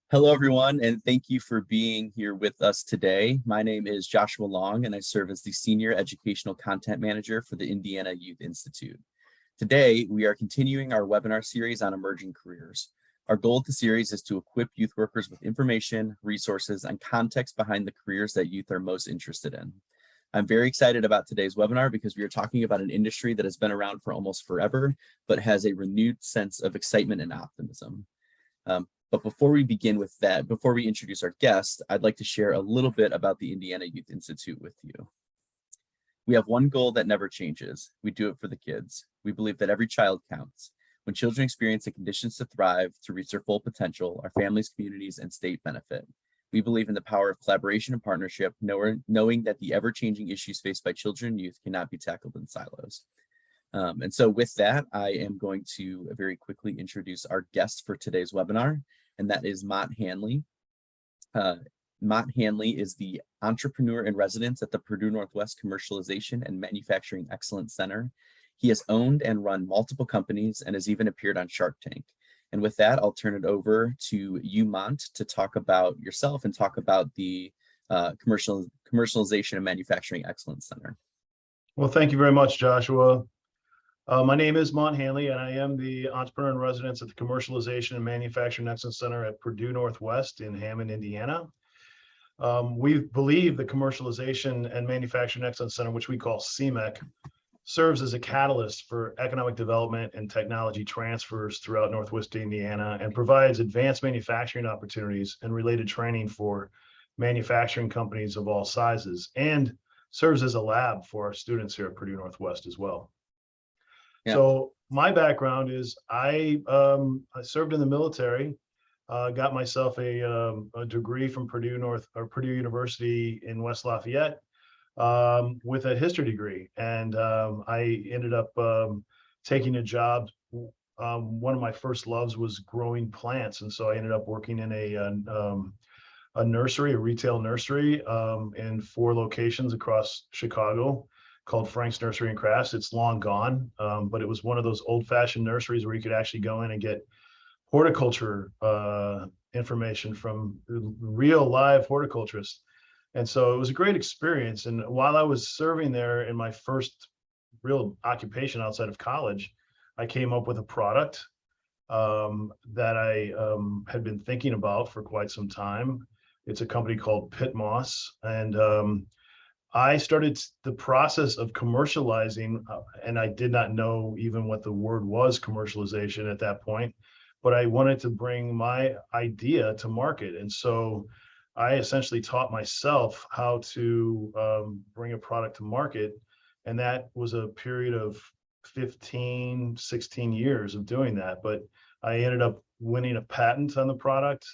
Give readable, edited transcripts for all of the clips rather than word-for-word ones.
Hello, everyone, and thank you for being here with us today. My name is Joshua Long, and I serve as the Senior Educational Content Manager for the Indiana Youth Institute. Today, we are continuing our webinar series on emerging careers. Our goal of the series is to equip youth workers with information, resources, and context behind the careers that youth are most interested in. I'm very excited about today's webinar because we are talking about an industry that has been around for almost forever, but has a renewed sense of excitement and optimism. But before we begin with that, before we introduce our guest, I'd like to share a little bit about the Indiana Youth Institute with you. We have one goal that never changes. We do it for the kids. We believe that every child counts. When children experience the conditions to thrive, to reach their full potential, our families, communities, and state benefit. We believe in the power of collaboration and partnership, knowing that the ever-changing issues faced by children and youth cannot be tackled in silos. And so with that, I am going to very quickly introduce our guest for today's webinar, and that is Mont Hanley. Mont Hanley is the entrepreneur in residence at the Purdue Northwest Commercialization and Manufacturing Excellence Center. He has owned and run multiple companies and has even appeared on Shark Tank. And with that, I'll turn it over to you, Mont, to talk about yourself and talk about the Commercialization and Manufacturing Excellence Center. Well, thank you very much, Joshua. My name is Mont Hanley, and I am the entrepreneur in residence at the Commercialization and Manufacturing Excellence Center at Purdue Northwest in Hammond, Indiana. We believe the Commercialization and Manufacturing Excellence Center, which we call CMEC, serves as a catalyst for economic development and technology transfers throughout Northwest Indiana and provides advanced manufacturing opportunities and related training for manufacturing companies of all sizes, and serves as a lab for our students here at Purdue Northwest as well. Yeah. So my background is I served in the military, got myself a degree from Purdue University in West Lafayette with a history degree, and I ended up taking a job. One of my first loves was growing plants, and so I ended up working in a nursery, a retail nursery, in 4 locations across Chicago, called Frank's Nursery and Crafts. It's long gone, but it was one of those old-fashioned nurseries where you could actually go in and get horticulture information from real live horticulturists. And so it was a great experience. And while I was serving there in my first real occupation outside of college, I came up with a product that I had been thinking about for quite some time. It's a company called Pit Moss, and I started the process of commercializing, and I did not know even what the word was, commercialization, at that point, but I wanted to bring my idea to market. And so I essentially taught myself how to bring a product to market. And that was a period of 15, 16 years of doing that. But I ended up winning a patent on the product.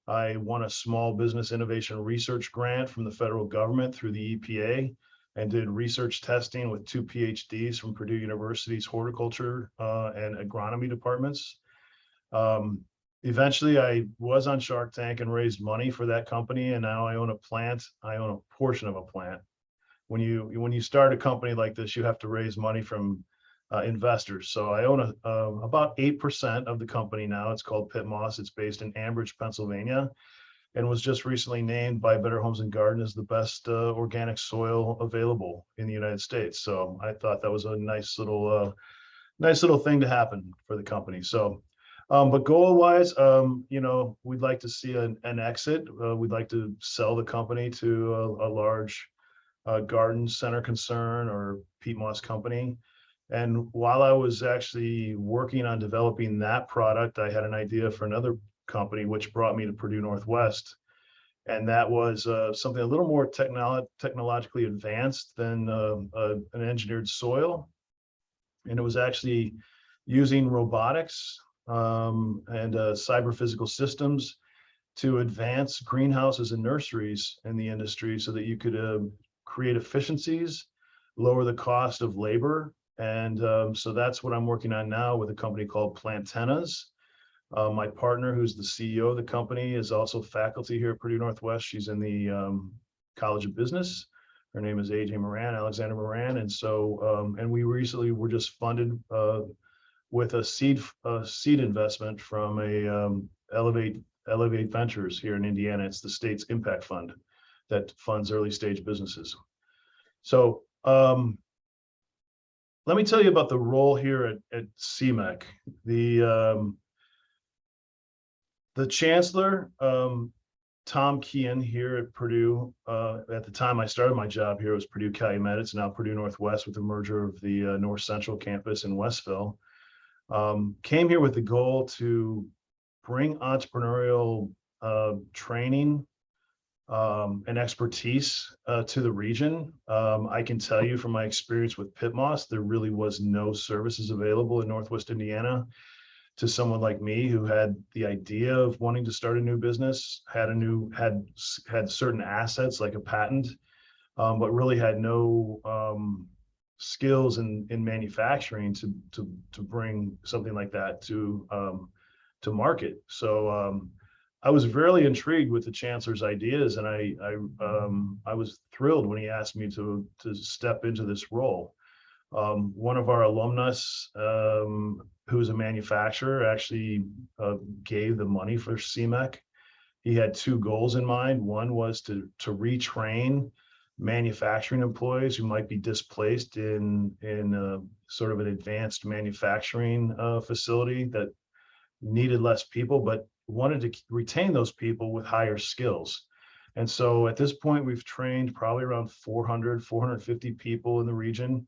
I won a small business innovation research grant from the federal government through the EPA, and did research testing with 2 PhDs from Purdue University's horticulture and agronomy departments. Eventually, I was on Shark Tank and raised money for that company, and now I own a plant. I own a portion of a plant. When you start a company like this, you have to raise money from investors. So I own about 8% of the company now. It's called Pit Moss. It's based in Ambridge, Pennsylvania, and was just recently named by Better Homes and Garden as the best organic soil available in the United States. So I thought that was a nice little thing to happen for the company. So, but goal-wise, we'd like to see an exit. We'd like to sell the company to a large garden center concern or peat moss company. And while I was actually working on developing that product, I had an idea for another company, which brought me to Purdue Northwest. And that was something a little more technologically advanced than an engineered soil. And it was actually using robotics and cyber physical systems to advance greenhouses and nurseries in the industry so that you could create efficiencies, lower the cost of labor. And so that's what I'm working on now with a company called Plantennas. My partner, who's the CEO of the company, is also faculty here at Purdue Northwest. She's in the College of Business. Her name is Alexander Moran. And so, and we recently were just funded with a seed investment from a Elevate Elevate Ventures here in Indiana. It's the state's impact fund that funds early stage businesses. So let me tell you about the role here at CMEC. The chancellor, Tom Kean here at Purdue, at the time I started my job here, it was Purdue Calumet. It's now Purdue Northwest with the merger of the North Central campus in Westville. Came here with the goal to bring entrepreneurial training and expertise to the region. I can tell you from my experience with Pitmos, there really was no services available in Northwest Indiana to someone like me who had the idea of wanting to start a new business, had certain assets like a patent, but really had no skills in manufacturing to bring something like that to market. So I was very intrigued with the chancellor's ideas, and I was thrilled when he asked me to step into this role. One of our alumnus, who's a manufacturer, actually gave the money for CMEC. He had two goals in mind. One was to retrain manufacturing employees who might be displaced in sort of an advanced manufacturing facility that needed less people, but wanted to retain those people with higher skills. And so at this point, we've trained probably around 450 people in the region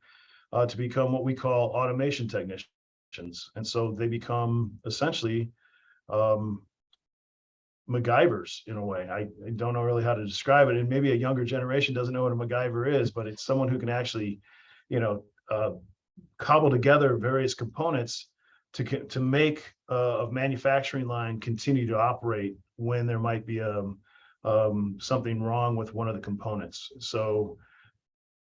to become what we call automation technicians. And so they become essentially MacGyvers in a way. I don't know really how to describe it. And maybe a younger generation doesn't know what a MacGyver is, but it's someone who can actually, cobble together various components to make a manufacturing line continue to operate when there might be something wrong with one of the components. So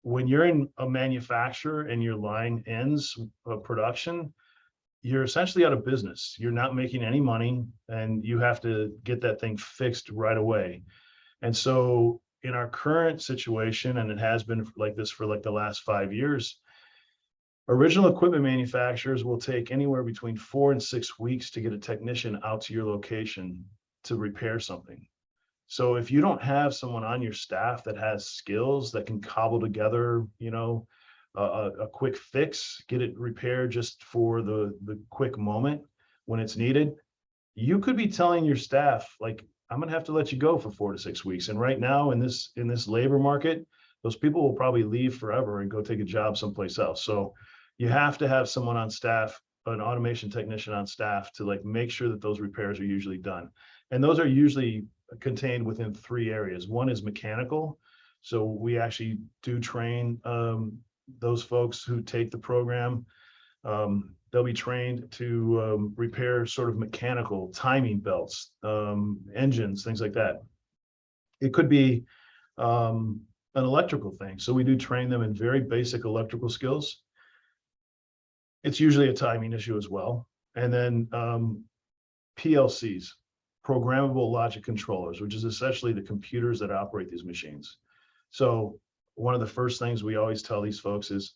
when you're in a manufacturer and your line ends production, you're essentially out of business. You're not making any money, and you have to get that thing fixed right away. And so in our current situation, and it has been like this for like the last 5 years, original equipment manufacturers will take anywhere between 4 and 6 weeks to get a technician out to your location to repair something. So if you don't have someone on your staff that has skills that can cobble together, a quick fix, get it repaired just for the quick moment when it's needed, you could be telling your staff, like, I'm gonna have to let you go for 4 to 6 weeks. And right now in this labor market, those people will probably leave forever and go take a job someplace else. So you have to have someone on staff, an automation technician on staff, to like make sure that those repairs are usually done. And those are usually contained within 3 areas. One is mechanical. So we actually do train those folks who take the program. They'll be trained to repair sort of mechanical timing belts, engines, things like that. It could be an electrical thing. So we do train them in very basic electrical skills. It's usually a timing issue as well. And then PLCs, programmable logic controllers, which is essentially the computers that operate these machines. So one of the first things we always tell these folks is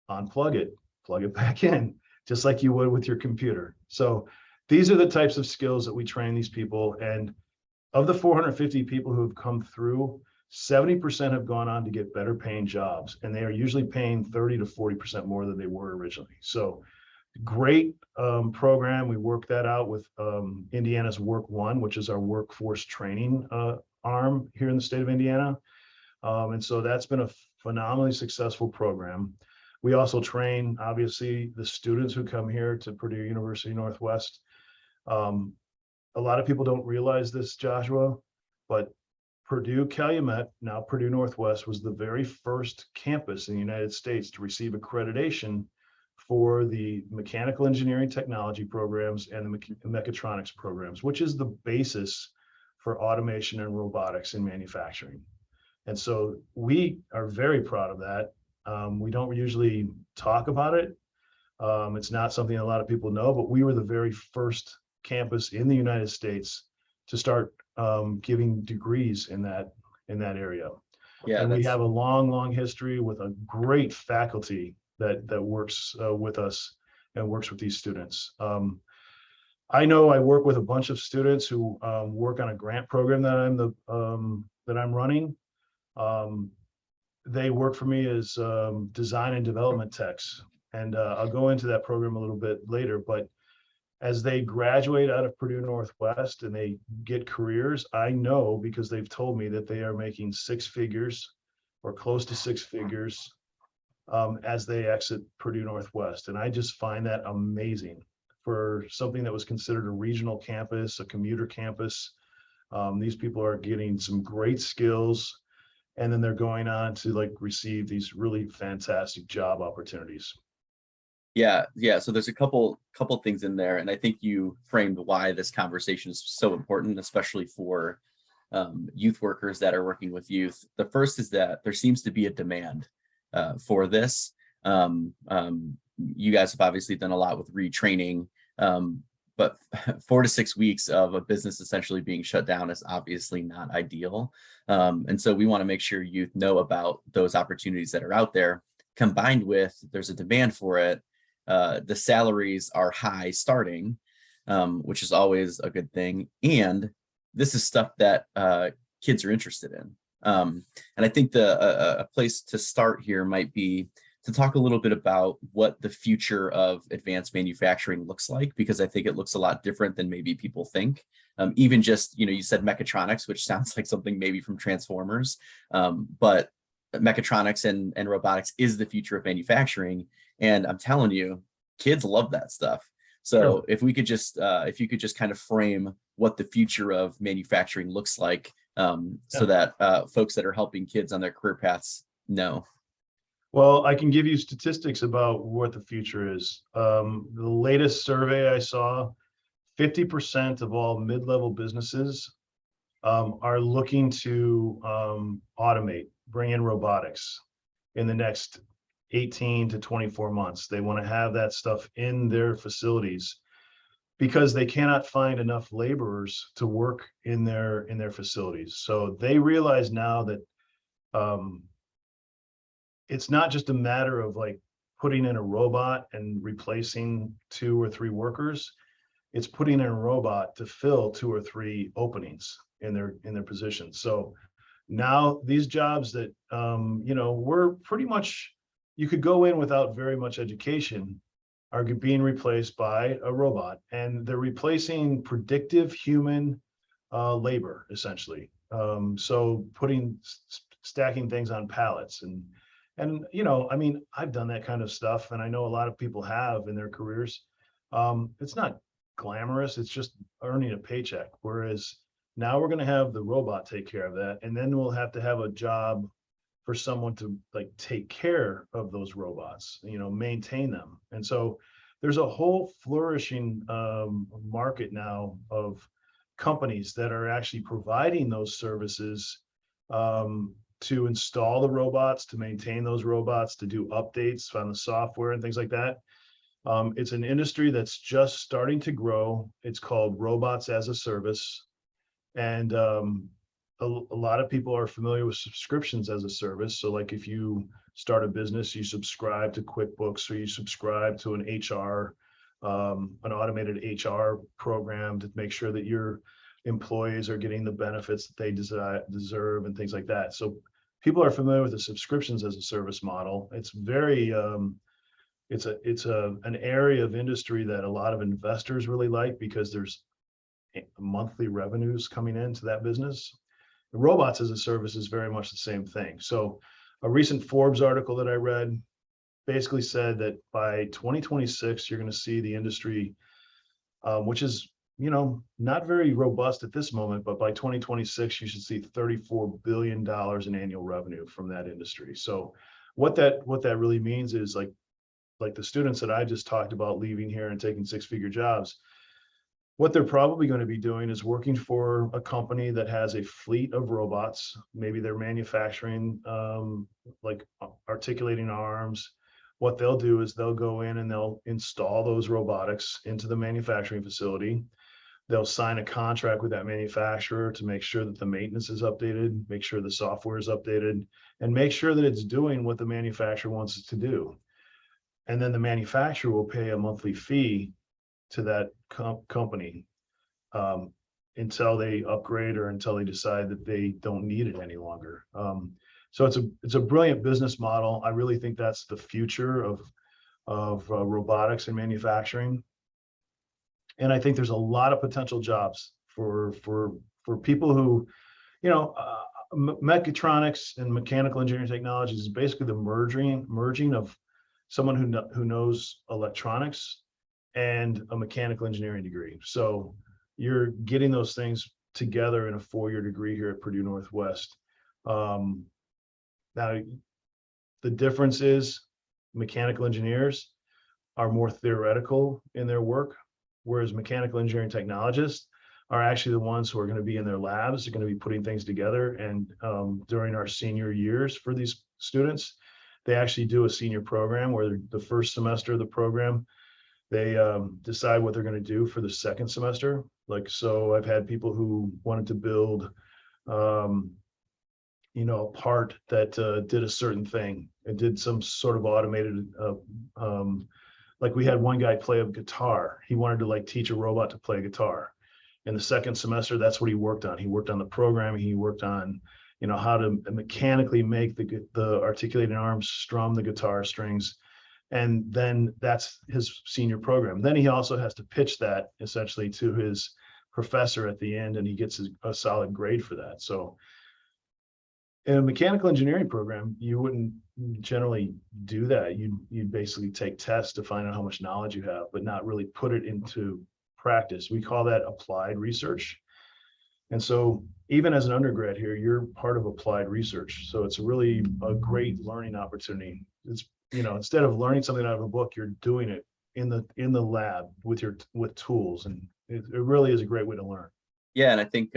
unplug it, plug it back in, just like you would with your computer. So these are the types of skills that we train these people. And of the 450 people who have come through, 70% have gone on to get better paying jobs, and they are usually paying 30 to 40% more than they were originally. So great program. We worked that out with Indiana's Work One, which is our workforce training arm here in the state of Indiana. And so that's been a phenomenally successful program. We also train, obviously, the students who come here to Purdue University Northwest. A lot of people don't realize this, Joshua, but Purdue Calumet, now Purdue Northwest, was the very first campus in the United States to receive accreditation for the mechanical engineering technology programs and the mechatronics programs, which is the basis for automation and robotics in manufacturing. And so we are very proud of that. We don't usually talk about it. It's not something a lot of people know, but we were the very first campus in the United States to start giving degrees in that area. Yeah, and we have a long history with a great faculty that works with us and works with these students. I know I work with a bunch of students who work on a grant program that I'm running. Um, they work for me as design and development techs, and I'll go into that program a little bit later. But as they graduate out of Purdue Northwest and they get careers, I know because they've told me that they are making six figures or close to six figures as they exit Purdue Northwest. And I just find that amazing for something that was considered a regional campus, a commuter campus. These people are getting some great skills, and then they're going on to like receive these really fantastic job opportunities. Yeah. So there's a couple things in there, and I think you framed why this conversation is so important, especially for youth workers that are working with youth. The first is that there seems to be a demand for this. You guys have obviously done a lot with retraining, but 4 to 6 weeks of a business essentially being shut down is obviously not ideal. And so we want to make sure youth know about those opportunities that are out there, combined with there's a demand for it. The salaries are high starting, which is always a good thing. And this is stuff that kids are interested in. And I think a place to start here might be to talk a little bit about what the future of advanced manufacturing looks like, because I think it looks a lot different than maybe people think. Even just, you said mechatronics, which sounds like something maybe from Transformers, but mechatronics and robotics is the future of manufacturing. And I'm telling you, kids love that stuff. So Sure. if you could just kind of frame what the future of manufacturing looks like, so that folks that are helping kids on their career paths know. Well, I can give you statistics about what the future is. The latest survey I saw, 50% of all mid-level businesses are looking to automate, bring in robotics in the next 18 to 24 months. They want to have that stuff in their facilities because they cannot find enough laborers to work in their facilities. So they realize now that it's not just a matter of like putting in a robot and replacing 2 or 3 workers. It's putting in a robot to fill 2 or 3 openings in their positions. So now these jobs that were pretty much, you could go in without very much education, are being replaced by a robot, and they're replacing predictive human labor essentially. So stacking things on pallets and I mean, I've done that kind of stuff, and I know a lot of people have in their careers. It's not glamorous, it's just earning a paycheck. Whereas now we're going to have the robot take care of that, and then we'll have to have a job for someone to like take care of those robots, maintain them. And so there's a whole flourishing market now of companies that are actually providing those services to install the robots, to maintain those robots, to do updates on the software and things like that. It's an industry that's just starting to grow. It's called robots as a service. And a lot of people are familiar with subscriptions as a service. So like if you start a business, you subscribe to QuickBooks, or you subscribe to an automated HR program to make sure that your employees are getting the benefits that they deserve and things like that. So people are familiar with the subscriptions as a service model. It's very it's an area of industry that a lot of investors really like because there's monthly revenues coming into that business. The robots as a service is very much the same thing. So a recent Forbes article that I read basically said that by 2026 you're going to see the industry, which is not very robust at this moment, but by 2026, you should see $34 billion in annual revenue from that industry. So what that really means is like the students that I just talked about leaving here and taking 6-figure jobs, what they're probably going to be doing is working for a company that has a fleet of robots. Maybe they're manufacturing like articulating arms. What they'll do is they'll go in and they'll install those robotics into the manufacturing facility. They'll sign a contract with that manufacturer to make sure that the maintenance is updated, make sure the software is updated, and make sure that it's doing what the manufacturer wants it to do. And then the manufacturer will pay a monthly fee to that company until they upgrade or until they decide that they don't need it any longer. So it's a brilliant business model. I really think that's the future of robotics and manufacturing. And I think there's a lot of potential jobs for people who, mechatronics and mechanical engineering technologies is basically the merging of someone who knows electronics and a mechanical engineering degree. So you're getting those things together in a 4-year degree here at Purdue Northwest. Now, the difference is mechanical engineers are more theoretical in their work, whereas mechanical engineering technologists are actually the ones who are going to be in their labs, are going to be putting things together. And during our senior years for these students, they actually do a senior program where the first semester of the program, they decide what they're going to do for the second semester. Like, so I've had people who wanted to build, a part that did a certain thing. It did some sort of automated, like we had one guy play a guitar. He wanted to like teach a robot to play guitar. In the second semester, that's what he worked on. He worked on the programming. He worked on, how to mechanically make the articulating arms strum the guitar strings. And then that's his senior program. Then he also has to pitch that essentially to his professor at the end, and he gets a solid grade for that. So in a mechanical engineering program, you wouldn't generally do that. You'd basically take tests to find out how much knowledge you have, but not really put it into practice. We call that applied research. And so even as an undergrad here, you're part of applied research. So it's really a great learning opportunity. It's, instead of learning something out of a book, you're doing it in the lab with tools. And it really is a great way to learn. Yeah, and I think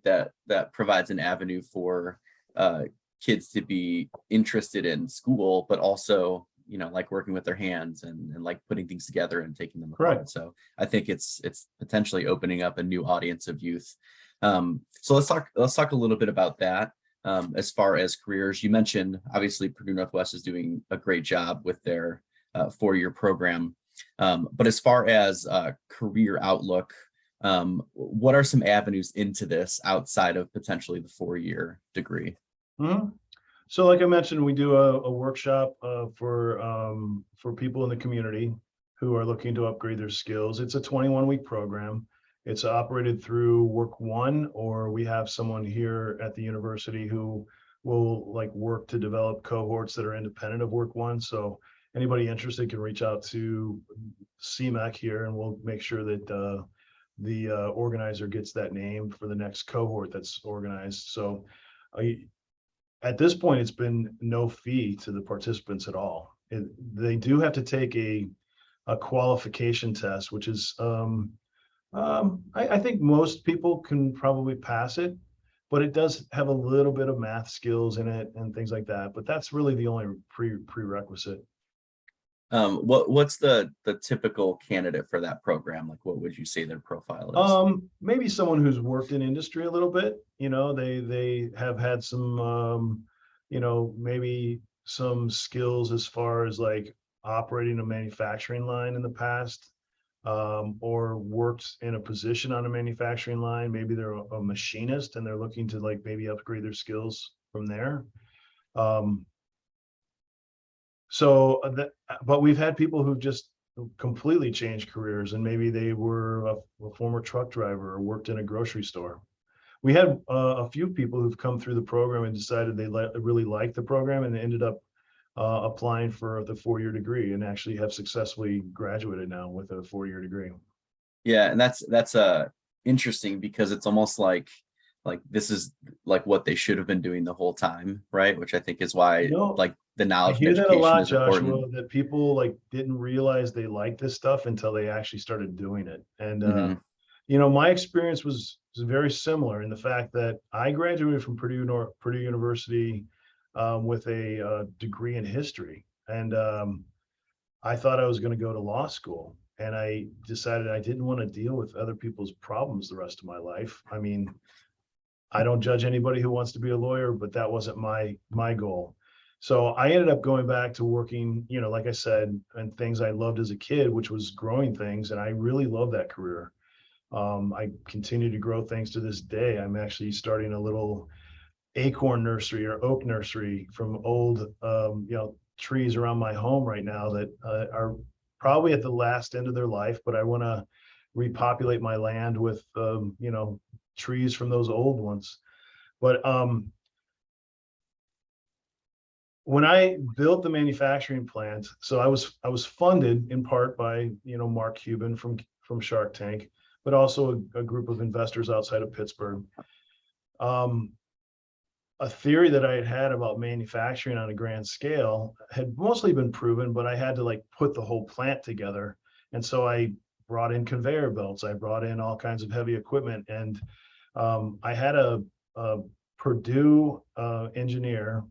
that provides an avenue for kids to be interested in school, but also, like working with their hands and like putting things together and taking them apart. Right. So I think it's potentially opening up a new audience of youth. So let's talk a little bit about that. As far as careers, you mentioned obviously Purdue Northwest is doing a great job with their 4-year program. But as far as career outlook, what are some avenues into this outside of potentially the 4-year degree? Mm-hmm. So like I mentioned, we do a workshop for people in the community who are looking to upgrade their skills. It's a 21-week program. It's operated through Work One, or we have someone here at the university who will like work to develop cohorts that are independent of Work One. So anybody interested can reach out to CMAC here, and we'll make sure that the organizer gets that name for the next cohort that's organized. So at this point, it's been no fee to the participants at all. They do have to take a qualification test, which is, I think most people can probably pass it, but it does have a little bit of math skills in it and things like that. But that's really the only prerequisite. What's the typical candidate for that program? Like, what would you say their profile is? Maybe someone who's worked in industry a little bit. They have had some, maybe some skills as far as like operating a manufacturing line in the past, or worked in a position on a manufacturing line. Maybe they're a machinist and they're looking to like maybe upgrade their skills from there. But we've had people who've just completely changed careers, and maybe they were a former truck driver or worked in a grocery store. We had a few people who've come through the program and decided they really liked the program, and they ended up applying for the 4-year degree and actually have successfully graduated now with a 4-year degree. Yeah, and that's interesting because it's almost like this is like what they should have been doing the whole time, right? Which I think is why like the knowledge I hear and that a education lot, is Joshua, important. that people like didn't realize they liked this stuff until they actually started doing it. And my experience was very similar in the fact that I graduated from Purdue University with a degree in history, and I thought I was going to go to law school, and I decided I didn't want to deal with other people's problems the rest of my life. I mean, I don't judge anybody who wants to be a lawyer, but that wasn't my goal. So I ended up going back to working, like I said, and things I loved as a kid, which was growing things. And I really love that career. I continue to grow things to this day. I'm actually starting a little acorn nursery or oak nursery from old, trees around my home right now that are probably at the last end of their life, but I want to repopulate my land with, trees from those old ones. But when I built the manufacturing plant, so I was funded in part by Mark Cuban from Shark Tank, but also a group of investors outside of Pittsburgh. A theory that I had about manufacturing on a grand scale had mostly been proven, but I had to like put the whole plant together. And so I brought in conveyor belts, I brought in all kinds of heavy equipment, and I had a Purdue engineer,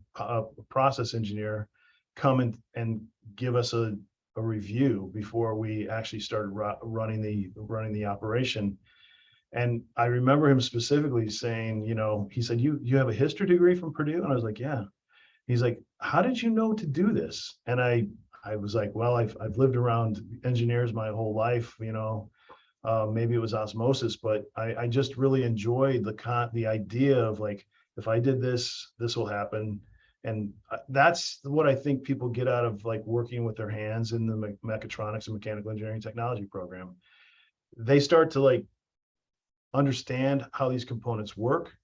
process engineer, come and give us a review before we actually started running the operation. And I remember him specifically saying, he said, you have a history degree from Purdue? And I was like, yeah. He's like, how did you know to do this? And I was like, well, I've lived around engineers my whole life, maybe it was osmosis, but I just really enjoyed the idea of like, if I did this, this will happen. And that's what I think people get out of like working with their hands in the mechatronics and mechanical engineering technology program. They start to like understand how these components work,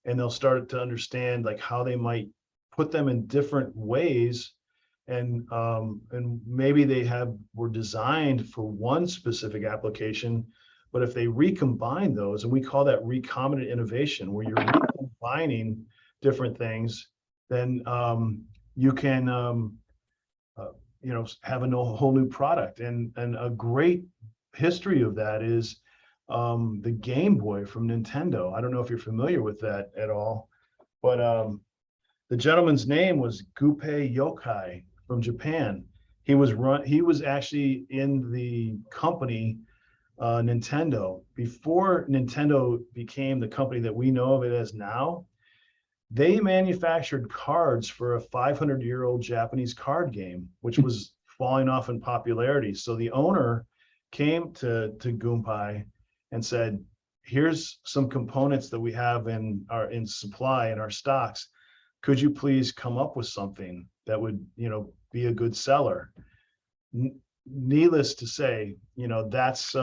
and they'll start to understand like how they might put them in different ways, and maybe they were designed for one specific application, but if they recombine those, and we call that recombinant innovation, where you're recombining different things, then you can have a whole new product. And a great history of that is the Game Boy from Nintendo. I don't know if you're familiar with that at all, but the gentleman's name was Gunpei Yokai from Japan. He was actually in the company Nintendo before Nintendo became the company that we know of it as now. They manufactured cards for a 500-year-old Japanese card game, which was falling off in popularity. So the owner came to Gunpei and said, here's some components that we have in supply in our stocks. Could you please come up with something that would, be a good seller? Needless to say, that's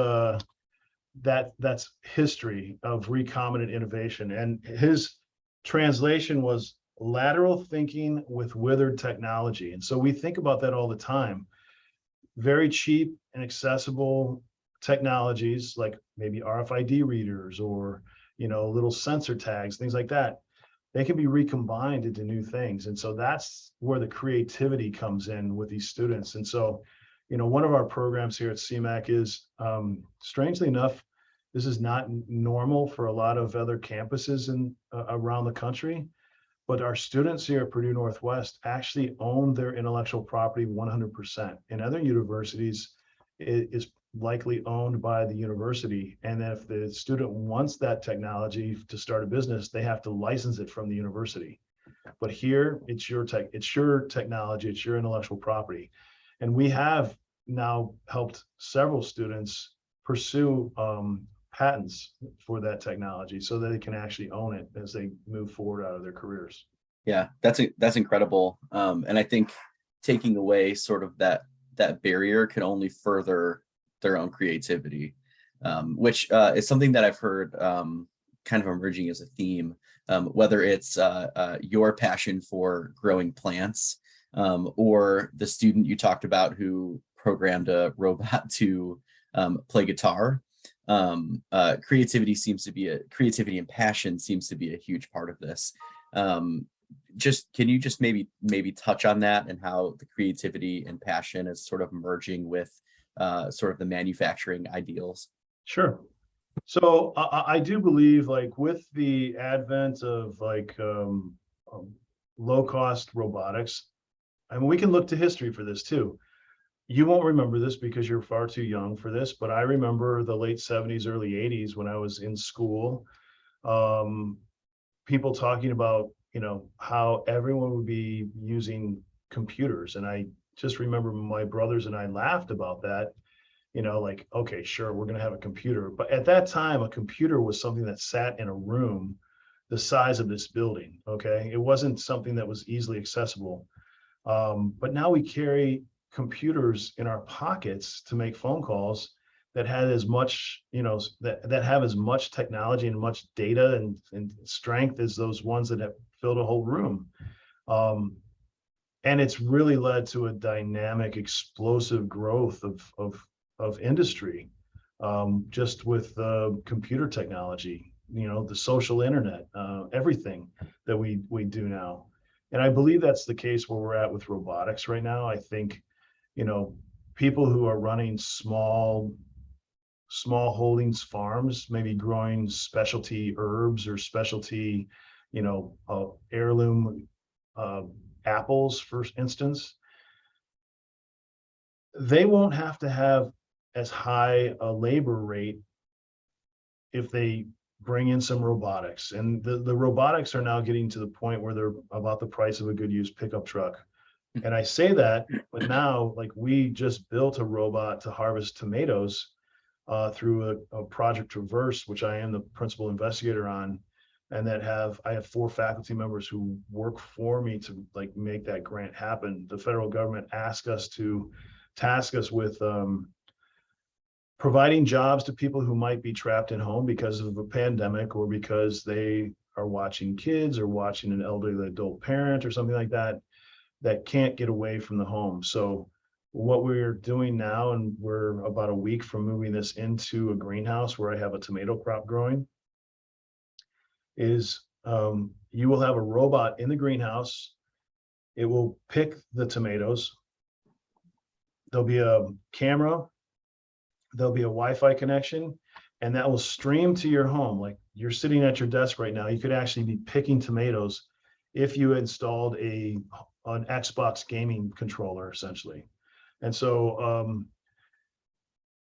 history of recombinant innovation. And his translation was lateral thinking with withered technology. And so we think about that all the time. Very cheap and accessible technologies like maybe RFID readers or little sensor tags, things like that. They can be recombined into new things. And so that's where the creativity comes in with these students. And so, one of our programs here at CMAC is, strangely enough, this is not normal for a lot of other campuses around the country, but our students here at Purdue Northwest actually own their intellectual property 100%. In other universities, it is likely owned by the university. And if the student wants that technology to start a business, they have to license it from the university. But here, it's your technology, it's your intellectual property. And we have now helped several students pursue patents for that technology so that they can actually own it as they move forward out of their careers. Yeah, that's incredible. And I think taking away sort of that barrier can only further their own creativity, which is something that I've heard kind of emerging as a theme, whether it's your passion for growing plants, or the student you talked about who programmed a robot to play guitar. Creativity and passion seems to be a huge part of this. Can you just maybe touch on that and how the creativity and passion is sort of merging with sort of the manufacturing ideals? Sure. So I do believe, like, with the advent of like low-cost robotics, I mean, we can look to history for this too. You won't remember this because you're far too young for this, but I remember the late 70s, early 80s when I was in school, people talking about, how everyone would be using computers. And I just remember my brothers and I laughed about that, like, okay, sure, we're going to have a computer. But at that time, a computer was something that sat in a room the size of this building. Okay. It wasn't something that was easily accessible. But now we carry computers in our pockets to make phone calls that had as much, that have as much technology and much data and strength as those ones that have filled a whole room. And it's really led to a dynamic, explosive growth of industry, just with computer technology, the social internet, everything that we do now. And I believe that's the case where we're at with robotics right now. I think, people who are running small holdings farms, maybe growing specialty herbs or specialty, heirloom apples, for instance, they won't have to have as high a labor rate if they bring in some robotics. And the robotics are now getting to the point where they're about the price of a good used pickup truck. And I say that, but now, like, we just built a robot to harvest tomatoes through a Project Traverse, which I am the principal investigator on, and I have 4 faculty members who work for me to like make that grant happen. The federal government task us with providing jobs to people who might be trapped in home because of a pandemic, or because they are watching kids or watching an elderly adult parent or something like that can't get away from the home. So what we're doing now, and we're about a week from moving this into a greenhouse where I have a tomato crop growing, is you will have a robot in the greenhouse. It will pick the tomatoes. There'll be a camera, there'll be a Wi-Fi connection, and that will stream to your home. Like, you're sitting at your desk right now, you could actually be picking tomatoes if you installed an Xbox gaming controller, essentially. And so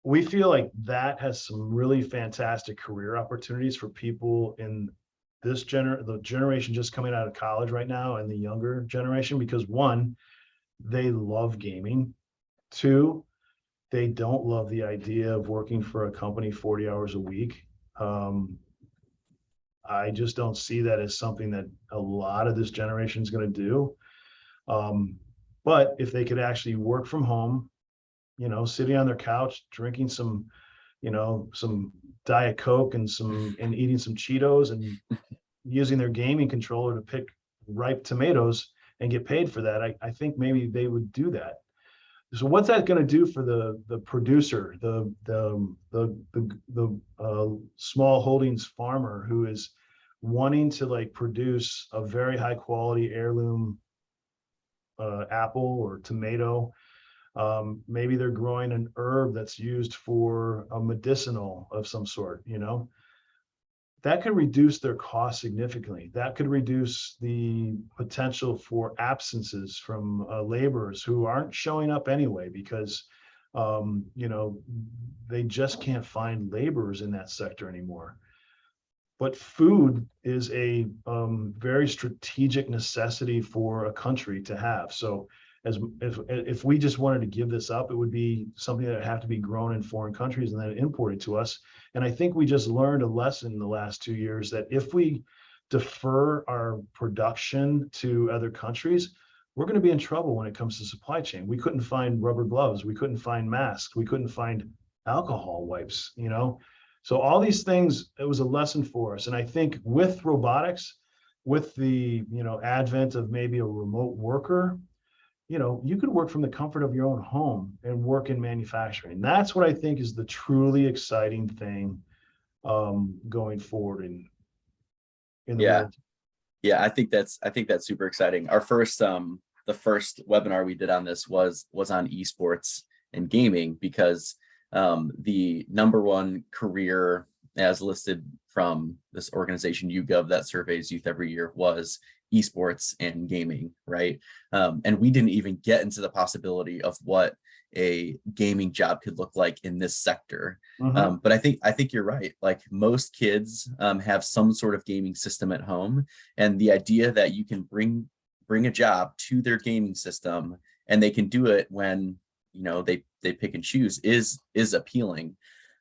we feel like that has some really fantastic career opportunities for people in this the generation just coming out of college right now, and the younger generation, because 1, they love gaming. 2, they don't love the idea of working for a company 40 hours a week. I just don't see that as something that a lot of this generation is going to do. But if they could actually work from home, sitting on their couch, drinking some Diet Coke and eating some Cheetos and using their gaming controller to pick ripe tomatoes and get paid for that, I think maybe they would do that. So what's that going to do for the producer, the small holdings farmer who is wanting to like produce a very high quality heirloom apple or tomato? Maybe they're growing an herb that's used for a medicinal of some sort, that could reduce their cost significantly. That could reduce the potential for absences from laborers who aren't showing up anyway, because they just can't find laborers in that sector anymore. But food is a very strategic necessity for a country to have. So if we just wanted to give this up, it would be something that would have to be grown in foreign countries and then imported to us. And I think we just learned a lesson in the last 2 years that if we defer our production to other countries, we're going to be in trouble when it comes to supply chain. We couldn't find rubber gloves. We couldn't find masks. We couldn't find alcohol wipes, So all these things, it was a lesson for us. And I think with robotics, with the, advent of maybe a remote worker, you could work from the comfort of your own home and work in manufacturing. That's what I think is the truly exciting thing going forward in the world. Yeah, I think that's super exciting. Our first the first webinar we did on this was on esports and gaming, because the #1 career as listed from this organization YouGov that surveys youth every year was esports and gaming, right? And we didn't even get into the possibility of what a gaming job could look like in this sector. Mhm. But I think you're right. Like most kids have some sort of gaming system at home, and the idea that you can bring a job to their gaming system and they can do it when they pick and choose is appealing.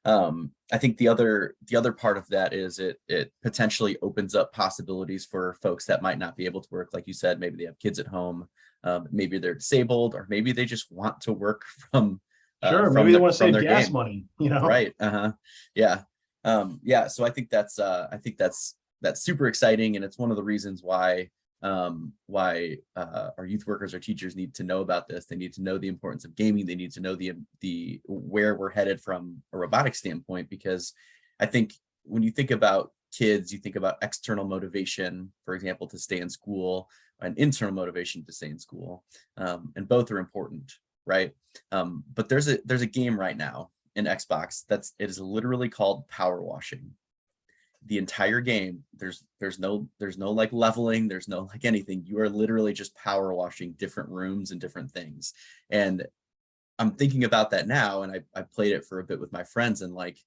I think the other part of that is it potentially opens up possibilities for folks that might not be able to work. Like you said, maybe they have kids at home, maybe they're disabled, or maybe they just want to work Sure, maybe they want to from save their gas game. money, you know? Right. Yeah. Yeah. So I think that's super exciting, and it's one of the reasons why our youth workers or teachers need to know about this. They need to know the importance of gaming. They need to know the where we're headed from a robotics standpoint, because I think when you think about kids, you think about external motivation, for example, to stay in school, and internal motivation to stay in school, and both are important, right? But there's a game right now in Xbox it is literally called power washing. The entire game, there's no like leveling, there's no like anything. You are literally just power washing different rooms and different things. And I'm thinking about that now, and I played it for a bit with my friends, and like,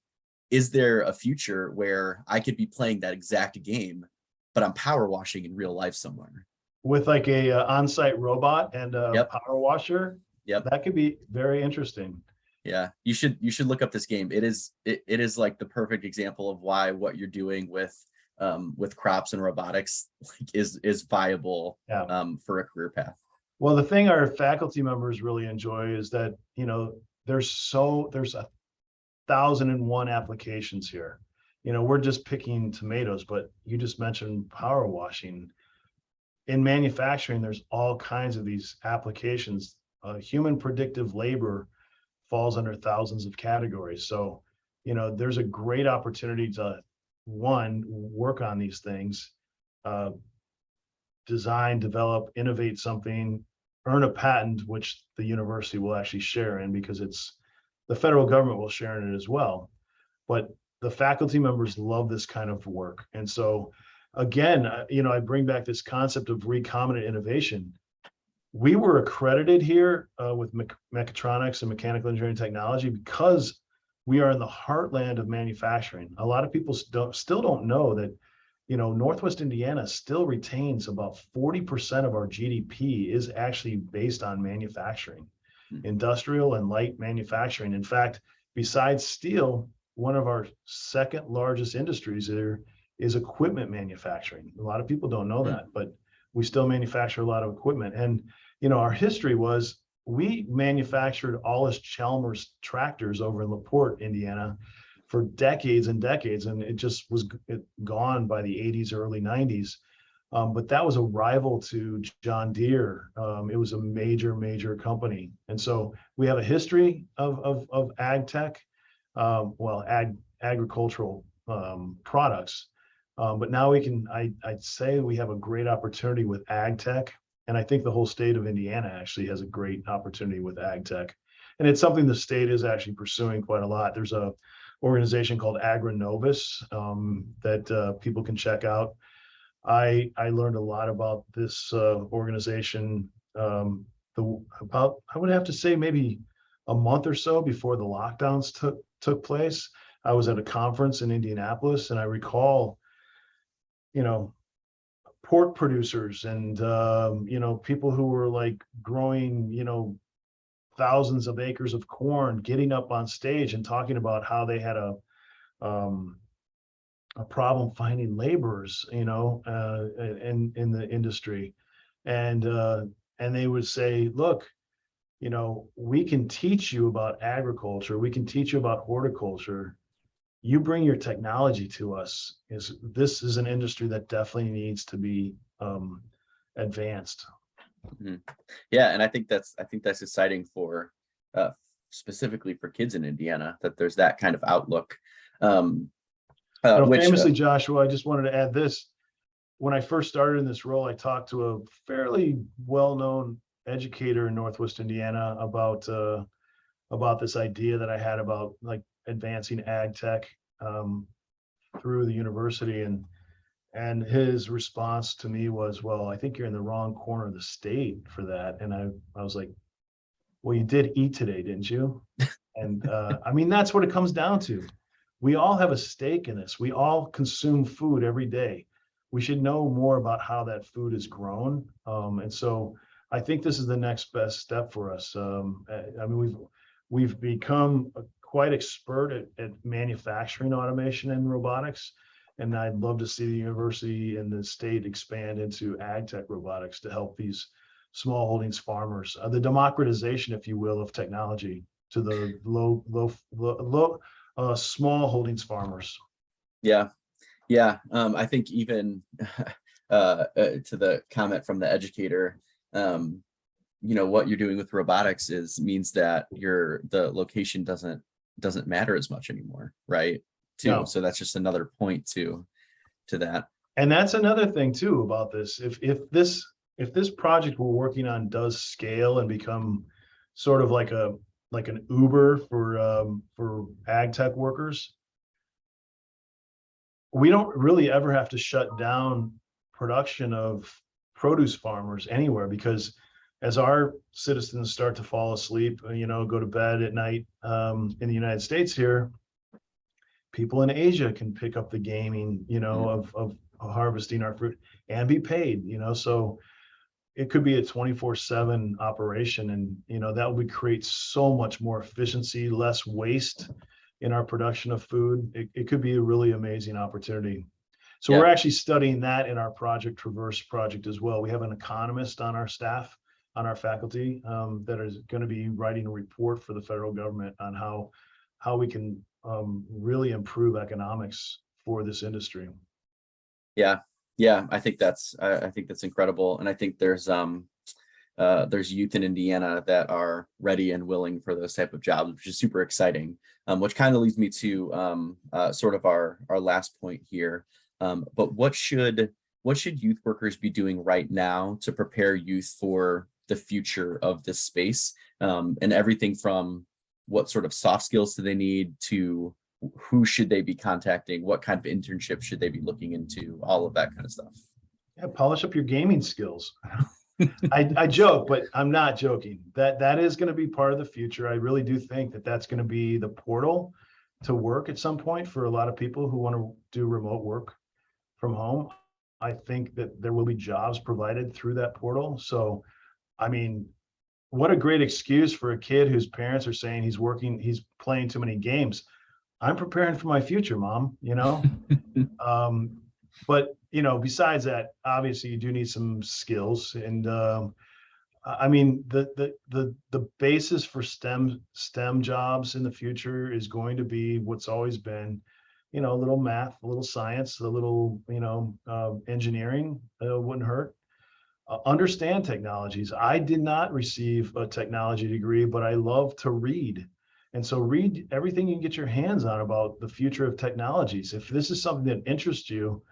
is there a future where I could be playing that exact game, but I'm power washing in real life somewhere? With like a on-site robot and a Yep. power washer, Yep. that could be very interesting. Yeah, you should look up this game. It is like the perfect example of why what you're doing with crops and robotics like is viable Yeah. for a career path. Well, the thing our faculty members really enjoy is that, there's 1,001 applications here. We're just picking tomatoes, but you just mentioned power washing. In manufacturing, there's all kinds of these applications. Human predictive labor falls under thousands of categories. So, there's a great opportunity to, one, work on these things, uh, design, develop, innovate something, earn a patent, which the university will actually share in, because the federal government will share in it as well. But the faculty members love this kind of work. And so, again, I bring back this concept of recombinant innovation. We were accredited here with mechatronics and mechanical engineering technology because we are in the heartland of manufacturing. A lot of people still don't know that, Northwest Indiana still retains about 40% of our GDP is actually based on manufacturing, industrial and light manufacturing. In fact, besides steel, one of our second largest industries there is equipment manufacturing. A lot of people don't know that, but we still manufacture a lot of equipment. And, our history was we manufactured Allis-Chalmers tractors over in LaPorte, Indiana, for decades and decades. And it just was gone by the 80s, early 90s. But that was a rival to John Deere. It was a major company. And so we have a history of ag tech, agricultural products. But now I'd say we have a great opportunity with ag tech. And I think the whole state of Indiana actually has a great opportunity with ag tech. And it's something the state is actually pursuing quite a lot. There's a organization called AgriNovus that people can check out. I learned a lot about this organization I would have to say maybe a month or so before the lockdowns took place. I was at a conference in Indianapolis, and I recall, pork producers and people who were like growing thousands of acres of corn, getting up on stage and talking about how they had a problem finding laborers, in the industry, and they would say, look, we can teach you about agriculture, we can teach you about horticulture. You bring your technology to us. This is an industry that definitely needs to be advanced. Yeah, and I think that's exciting for specifically for kids in Indiana, that there's that kind of outlook. Famously, Joshua, I just wanted to add this. When I first started in this role, I talked to a fairly well-known educator in Northwest Indiana about this idea that I had about like advancing ag tech through the university, and his response to me was, well, I think you're in the wrong corner of the state for that. And I was like, Well, you did eat today, didn't you? And I mean, that's what it comes down to. We all have a stake in this. We all consume food every day. We should know more about how that food is grown. And so I think this is the next best step for us. I mean, we've become quite expert at manufacturing automation and robotics. And I'd love to see the university and the state expand into ag tech robotics to help these small holdings farmers, the democratization, if you will, of technology to the small holdings farmers. Yeah. I think even to the comment from the educator, what you're doing with robotics means that the location doesn't matter as much anymore, right? Too. No. So that's just another point to that. And that's another thing too about this. If this project we're working on does scale and become sort of like an Uber for ag tech workers, we don't really ever have to shut down production of produce farmers anywhere, because as our citizens start to fall asleep, go to bed at night, in the United States here, people in Asia can pick up the gaming, of harvesting our fruit and be paid, so it could be a 24/7 operation, and that would create so much more efficiency, less waste in our production of food. It could be a really amazing opportunity. So we're actually studying that in our Project Traverse project as well. We have an economist on our staff, on our faculty, that is going to be writing a report for the federal government on how we can really improve economics for this industry. Yeah, I think that's incredible, and I think there's youth in Indiana that are ready and willing for those type of jobs, which is super exciting. Which kind of leads me to sort of our last point here. But what should youth workers be doing right now to prepare youth for the future of this space, and everything from what sort of soft skills do they need to who should they be contacting, what kind of internship should they be looking into, all of that kind of stuff. Yeah, polish up your gaming skills. I joke, but I'm not joking. That is going to be part of the future. I really do think that that's going to be the portal to work at some point for a lot of people who want to do remote work from home. I think that there will be jobs provided through that portal. So, I mean, what a great excuse for a kid whose parents are saying he's playing too many games. I'm preparing for my future, Mom, but besides that, obviously you do need some skills. And I mean, the basis for STEM jobs in the future is going to be what's always been, a little math, a little science, a little, engineering wouldn't hurt. Understand technologies. I did not receive a technology degree, but I love to read. And so read everything you can get your hands on about the future of technologies. If this is something that interests you,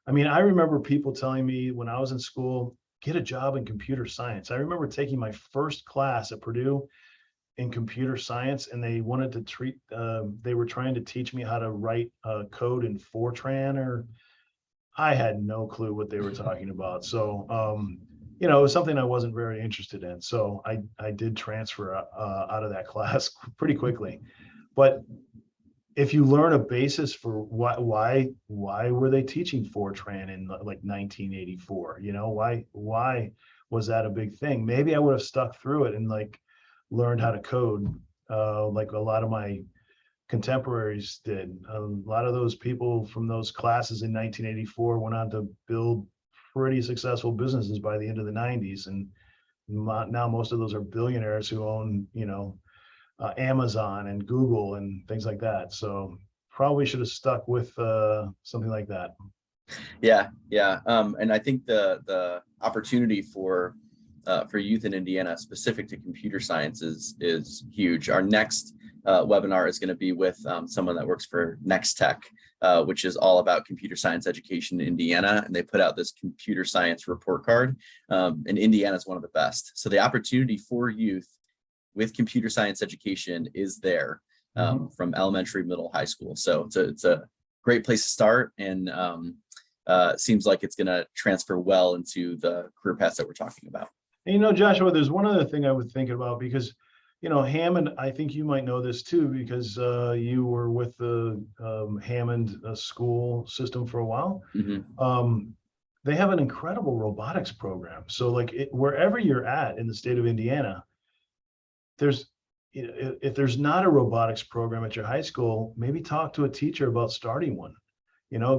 I mean, I remember people telling me when I was in school, get a job in computer science. I remember taking my first class at Purdue in computer science, and they wanted to they were trying to teach me how to write code in Fortran, or I had no clue what they were talking about. So, it was something I wasn't very interested in. So I did transfer out of that class pretty quickly. But if you learn a basis for why were they teaching Fortran in like 1984? Why was that a big thing? Maybe I would have stuck through it and like learned how to code, like a lot of my contemporaries did. A lot of those people from those classes in 1984 went on to build pretty successful businesses by the end of the 90s, and now most of those are billionaires who own Amazon and Google and things like that. So probably should have stuck with something like that. Yeah. And I think the opportunity for youth in Indiana specific to computer science is huge. Our next webinar is going to be with someone that works for Next Tech, which is all about computer science education in Indiana. And they put out this computer science report card, and Indiana is one of the best. So the opportunity for youth with computer science education is there, from elementary, middle, high school. So it's a great place to start, and seems like it's going to transfer well into the career paths that we're talking about. And Joshua, there's one other thing I was thinking about, because Hammond, I think you might know this too, because you were with the Hammond school system for a while. They have an incredible robotics program. So like wherever you're at in the state of Indiana, if there's not a robotics program at your high school, maybe talk to a teacher about starting one.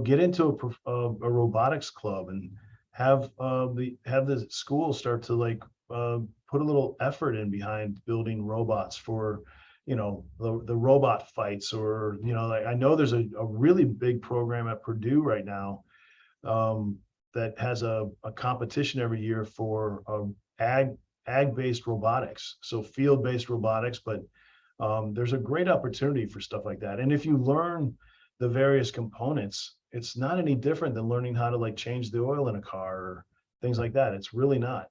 Get into a robotics club and have the school start to like put a little effort in behind building robots for the robot fights, or like I know there's a really big program at Purdue right now that has a competition every year for ag-based robotics, so field-based robotics, but there's a great opportunity for stuff like that. And if you learn the various components, it's not any different than learning how to like change the oil in a car or things like that. It's really not.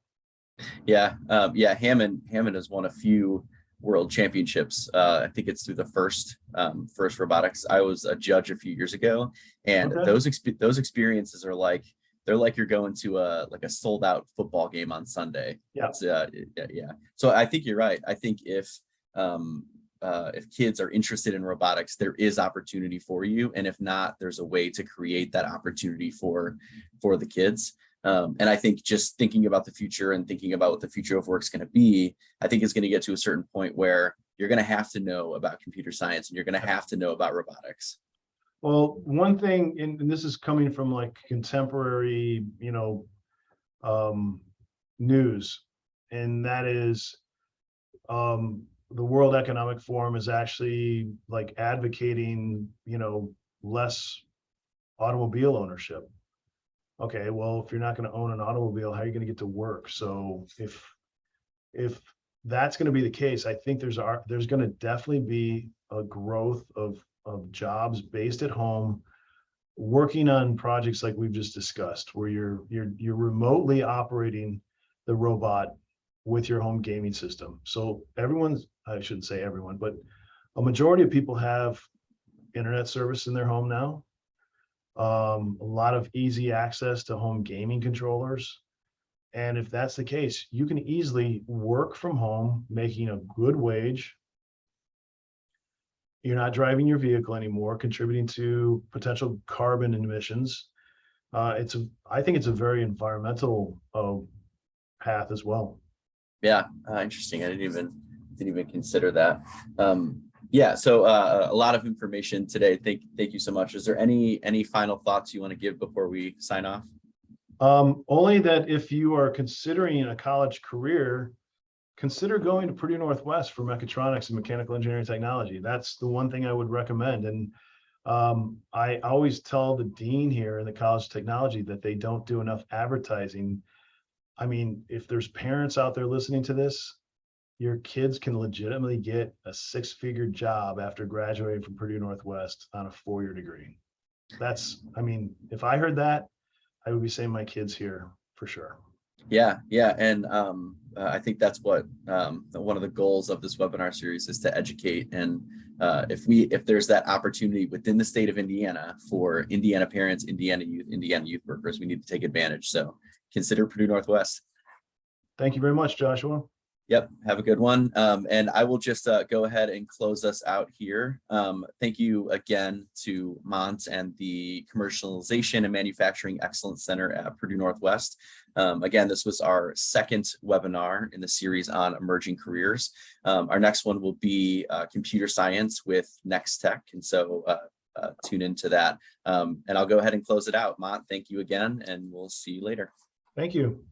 Yeah. Hammond has won a few world championships. I think it's through the first robotics. I was a judge a few years ago, and those experiences are like, they're like you're going to a sold out football game on Sunday. Yeah. So I think you're right. I think if kids are interested in robotics, there is opportunity for you, and if not, there's a way to create that opportunity for the kids. And I think just thinking about the future and thinking about what the future of work is going to be, I think it's going to get to a certain point where you're going to have to know about computer science and you're going to have to know about robotics. Well, one thing, and this is coming from like contemporary, news, and that is the World Economic Forum is actually like advocating, less automobile ownership. Okay, well, if you're not going to own an automobile, how are you going to get to work? So if that's going to be the case, I think there's going to definitely be a growth of jobs based at home, working on projects like we've just discussed, where you're remotely operating the robot with your home gaming system. So I shouldn't say everyone, but a majority of people have internet service in their home now. A lot of easy access to home gaming controllers. And if that's the case, you can easily work from home, making a good wage. You're not driving your vehicle anymore, contributing to potential carbon emissions. I think it's a very environmental path as well. Yeah, interesting. I didn't even consider that. So a lot of information today. Thank you so much. Is there any final thoughts you want to give before we sign off? Only that if you are considering a college career, consider going to Purdue Northwest for mechatronics and mechanical engineering technology. That's the one thing I would recommend. And I always tell the dean here in the College of Technology that they don't do enough advertising. I mean, if there's parents out there listening to this, your kids can legitimately get a 6-figure job after graduating from Purdue Northwest on a 4-year degree. If I heard that, I would be saying my kids here for sure. Yeah. And I think that's what one of the goals of this webinar series is, to educate. And if there's that opportunity within the state of Indiana for Indiana parents, Indiana youth workers, we need to take advantage. So consider Purdue Northwest. Thank you very much, Joshua. Yep. Have a good one. And I will just go ahead and close us out here. Thank you again to Mont and the Commercialization and Manufacturing Excellence Center at Purdue Northwest. Again, this was our second webinar in the series on emerging careers. Our next one will be computer science with Next Tech. And so tune into that. And I'll go ahead and close it out. Mont, thank you again, and we'll see you later. Thank you.